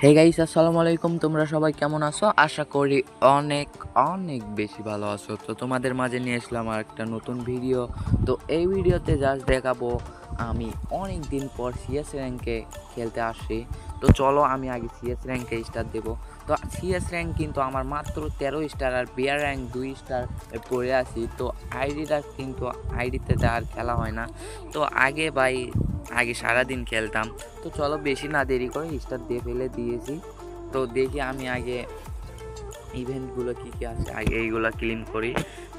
Hey guys, আসসালামু আলাইকুম। তোমরা সবাই কেমন আছো? আশা করি অনেক অনেক বেশি ভালো আছো। তো তোমাদের মাঝে নিয়ে আসলাম আর একটা নতুন ভিডিও। তো এই ভিডিওতে জাস্ট দেখাবো আমি অনেক দিন পর সিএস র্যাঙ্কে খেলতে আসি। তো চলো আমি আগে সিএস র্যাঙ্কে স্টার দেবো। তো সিএস র্যাঙ্ক কিন্তু আমার মাত্র 13 স্টার আর বিয়ার র্যাঙ্ক 2 স্টার পড়ে আছি। তো আইডিটা কিন্তু আইডিতে আর খেলা হয় না। তো আগে সারাদিন খেলতাম। তো চলো বেশি না দেরি করে স্টার দিয়ে ফেলে দিয়েছি। তো দেখি আমি আগে ইভেন্টগুলো কী কী আছে আগে এইগুলো ক্লিন করি,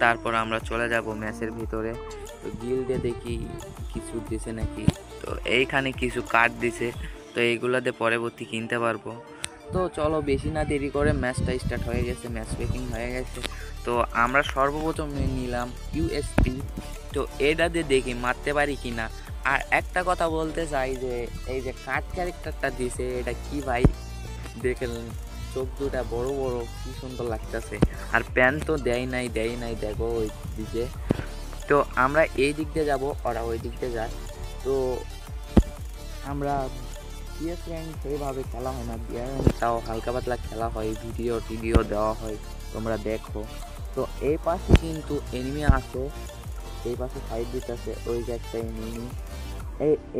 তারপর আমরা চলে যাব ম্যাচের ভিতরে। তো গিল্ডে দেখি কিছু দিছে নাকি। তো এইখানে কিছু কার্ড দিছে, তো এইগুলোতে পরবর্তী কিনতে পারবো। তো চলো বেশি না দেরি করে ম্যাচটা স্টার্ট হয়ে গেছে, ম্যাচ মেকিং হয়ে গেছে। তো আমরা সর্বপ্রথম নিলাম ইউএসপি। তো এটা দিয়ে দেখি মারতে পারি কি না। আর একটা কথা বলতে চাই যে এই যে কার্ড ক্যারেক্টারটা দিছে এটা কি ভাই, দেখেন চোখ দুটা বড় বড়, কি সুন্দর লাগতেছে। আর প্যান্ট তো দেয় নাই দেখো ওই দিকে। তো আমরা এই দিক দিয়ে যাবো, ওরা ওই দিক দিয়ে যায়। তো আমরা সিএস র্যাঙ্ক সেইভাবে খেলা হয় না, বিয়ার র্যাঙ্ক তাও হালকা পাতলা খেলা হয়, ভিডিও টিডিও দেওয়া হয়, তোমরা দেখো। তো এই পাশে কিন্তু এনিমি আছে, এই পাশে সাইড দিতেছে ওই যে একটা এনিমি,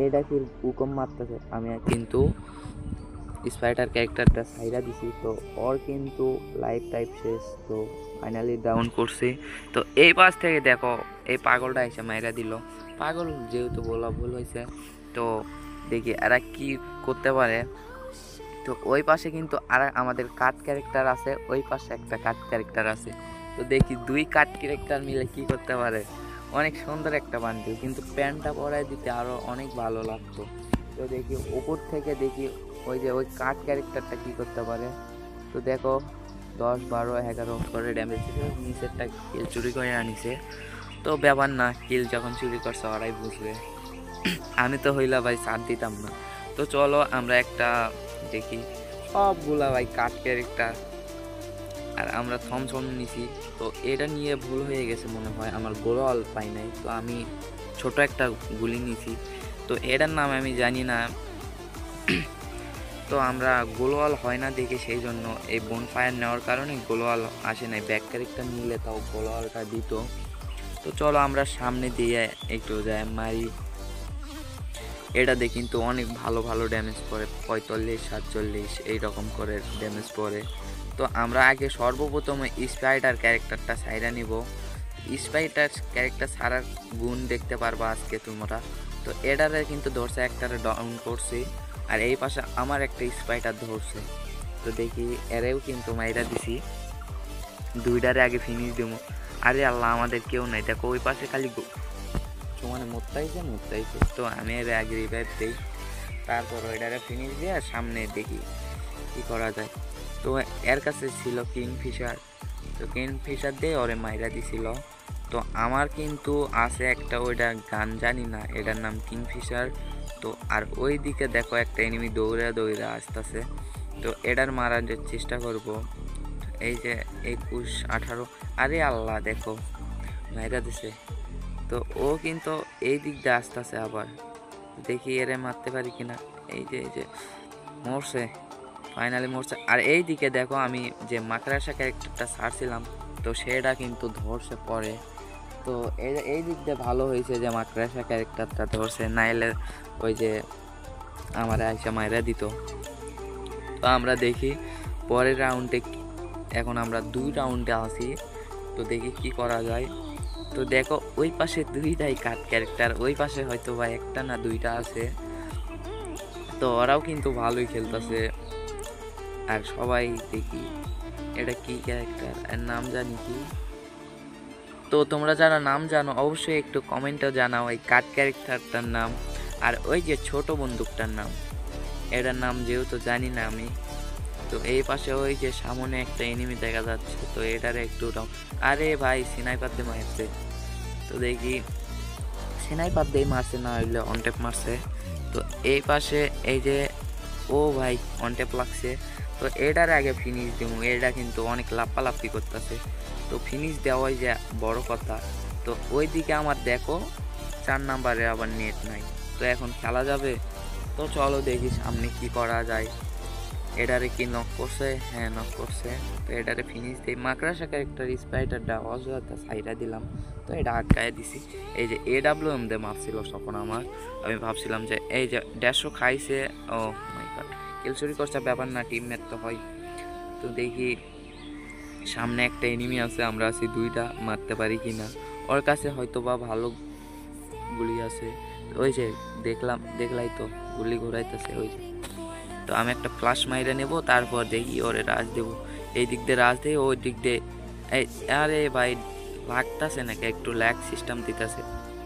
এটা কি হুকুম মারতেছে। আমি কিন্তু স্পাইডার ক্যারেক্টারটা সাইডা দিছি, তো ওর কিন্তু লাইফ টাইপ শেষ। তো ফাইনালি ডাউন করছি। তো এই পাশ থেকে দেখো এই পাগলটা এসে মাইরা দিল। পাগল যেহেতু বলা ভুল হয়েছে। তো দেখি এরা কি করতে পারে। তো ওই পাশে কিন্তু আর আমাদের কাট ক্যারেক্টার আছে, ওই পাশে একটা কাট ক্যারেক্টার আছে। তো দেখি দুই কাট ক্যারেক্টার মিলে কি করতে পারে। অনেক সুন্দর একটা বান্ডিল, কিন্তু প্যান্টটা পরায় দিতে আরও অনেক ভালো লাগতো। তো দেখি ওপর থেকে দেখি ওই যে ওই কাট ক্যারেক্টারটা কি করতে পারে। তো দেখো 10, 12, 11 করে ড্যামেজ দিচ্ছে, নিচেরটা কিল চুরি করে আনিছে। তো ব্যাপার না, কিল যখন চুরি করছে ওরাই বুঝবে। আমি তো হইলা ভাই ছাড় দিতাম না। তো চলো আমরা একটা দেখি, সবগুলা ভাই কাট ক্যারেক্টার, আর আমরা থমথম নিছি। তো এটা নিয়ে ভুল হয়ে গেছে মনে হয়, আমার গোলওয়াল পাই নাই। তো আমি ছোট একটা গুলি নিছি, তো এটার নাম আমি জানি না। তো আমরা গোলওয়াল হয় না দেখে সেই জন্য এই বোন ফায়ার নেওয়ার কারণে গোলওয়াল আসে নাই, ব্যাক ক্যারেক্টার নিলে তাও গোলওয়ালটা দিত। তো চলো আমরা সামনে দিয়ে একটু যাই মারি। এটাতে কিন্তু অনেক ভালো ভালো ড্যামেজ পড়ে, 45, 47 এইরকম করে ড্যামেজ পড়ে। তো আমরা আগে সর্বপ্রথম স্পাইডার ক্যারেক্টারটা সাইডা নিব। স্পাইডার ক্যারেক্টার ছাড়ার গুণ দেখতে পারবো আজকে তোমরা। তো এটারে কিন্তু ধরছে, একটারে ডাউন করছি, আর এই পাশে আমার একটা স্পাইডার ধরছে। তো দেখি এরেও কিন্তু মাইরা দিছি, দুইটারে আগে ফিনিশ দেবো। আরে আল্লাহ, আমাদের কেউ নাই, দেখো ওই পাশে খালি সমানে মোত্তাইছে। তো আমি এর আগে রিভাইভ দিই, তারপর ওইটারে ফিনিশ দিয়ে সামনে দেখি কি করা যায়। তো এর কাছে ছিল কিংফিশার, তো কিংফিশার দিয়ে ওরে মাইরা দিছিল। তো আমার কিন্তু আছে একটা, ওইটা গান জানি না, এটার নাম কিংফিশার। তো আর ওই দিকে দেখো একটা এনিমি দৌড়ে দৌড়ে আসতেছে। তো এটার মারার চেষ্টা করব। এই যে 21, 18, আরে আল্লাহ দেখো মাইরা দিছে। তো ও কিন্তু এই দিক দিয়ে আসতেছে, আবার দেখি এরে মারতে পারি কিনা। এই যে মরছে, ফাইনালি মরছে। আর এই দিকে দেখো আমি যে মাকড়াসা ক্যারেক্টারটা ছাড়ছিলাম, তো সেটা কিন্তু ধরছে পরে। তো এই দিক দিয়ে ভালো হয়েছে যে মাকড়াসা ক্যারেক্টারটা ধরছে, নাইলে ওই যে আমার আইসা মাইরা দিত। তো আমরা দেখি পরের রাউন্ডে, এখন আমরা 2 রাউন্ডে আছি। তো দেখি কি করা যায়। তো দেখো ওই পাশে দুইটাই কাট ক্যারেক্টার, ওই পাশে হয়তো বা একটা না দুইটা আছে। তো ওরাও কিন্তু ভালোই খেলতেছে। আর সবাই দেখি এটা কি ক্যারেক্টার, এর নাম জানি কি। তো তোমরা যারা নাম জানো অবশ্যই একটু কমেন্টে জানাও এই কাট ক্যারেক্টারটার নাম। আর ওই যে ছোট বন্দুকটার নাম, এটার নাম যেহেতু জানি না আমি। তো এই পাশে ওই যে সামনে একটা এনিমি দেখা যাচ্ছে, তো এটারে একটু আরে ভাই স্নাইপার দিয়ে মারছে। তো দেখি স্নাইপার দিয়ে মারছে, না হইলে অনটেপ মারছে। তো এই পাশে এই যে ও ভাই অনটেপ লাগছে। তো এটার আগে ফিনিশ দিব, এটা কিন্তু অনেক লাফালাফি করতেছে। তো ফিনিশ দেওয়াই যে বড় কথা। তো ওই দিকে আমার দেখো 4 নাম্বারে আবার নেট নাই। তো এখন খেলা যাবে। তো চলো দেখি সামনে কি করা যায়। এটারে কি নক করছে? হ্যাঁ নক করছে। তো এটারে ফিনিশ দিই, মাকড়াসা ক্যারেক্টার স্পাইডারটা অযথা সাইডা দিলাম, তো এটা আটকায় দিছি। এই যে AWM দিয়ে মারছিল তখন আমার, আমি ভাবছিলাম যে এই যে 150 খাইছে, ও মাই গড, কিল চুরি করছে ব্যাপার না, টিমমেট তো হয়। তো দেখি সামনে একটা এনিমি আছে, আমরা আছি দুইটা, মারতে পারি কি না। ওর কাছে হয়তো বা ভালো গুলি আছে, ওই যে দেখলাই তো গুলি ঘোরাইতেছে ওই যে। তো আমি একটা ফ্লাশ মাইরে নেব, তারপর দেখি ওরে রাজ দেব। এই দিক দিয়ে রাজ দেয়, ওই দিক দিয়ে এই, আরে ভাই লাগতাছে নাকি, একটু ল্যাগ সিস্টেম দিতেছে।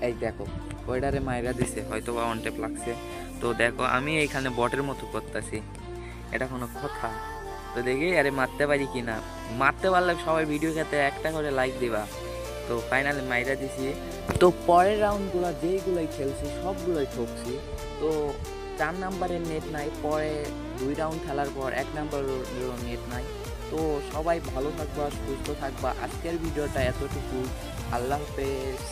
এই দেখো ওইটারে মাইরা দিছে, হয়তো বা অন টেপ লাগছে। তো দেখো আমি এইখানে বটের মতো করতেছি, এটা কোনো কথা? তো দেখি আরে মারতে পারি কি না, মারতে পারলে সবাই ভিডিও খেতে একটা করে লাইক দিবা। তো ফাইনালি মাইরা দিছি। তো পরের রাউন্ডগুলো যেইগুলোই খেলছি সবগুলোই ঠকছি। তো 4 নাম্বারের নেট নাই, পরে 2 রাউন্ড খেলার পর 1 নাম্বারেরও নেট নাই। তো সবাই ভালো থাকবা, সুস্থ থাকবা। আজকের ভিডিওটা এতটুকু, আল্লাহ হাফেজ।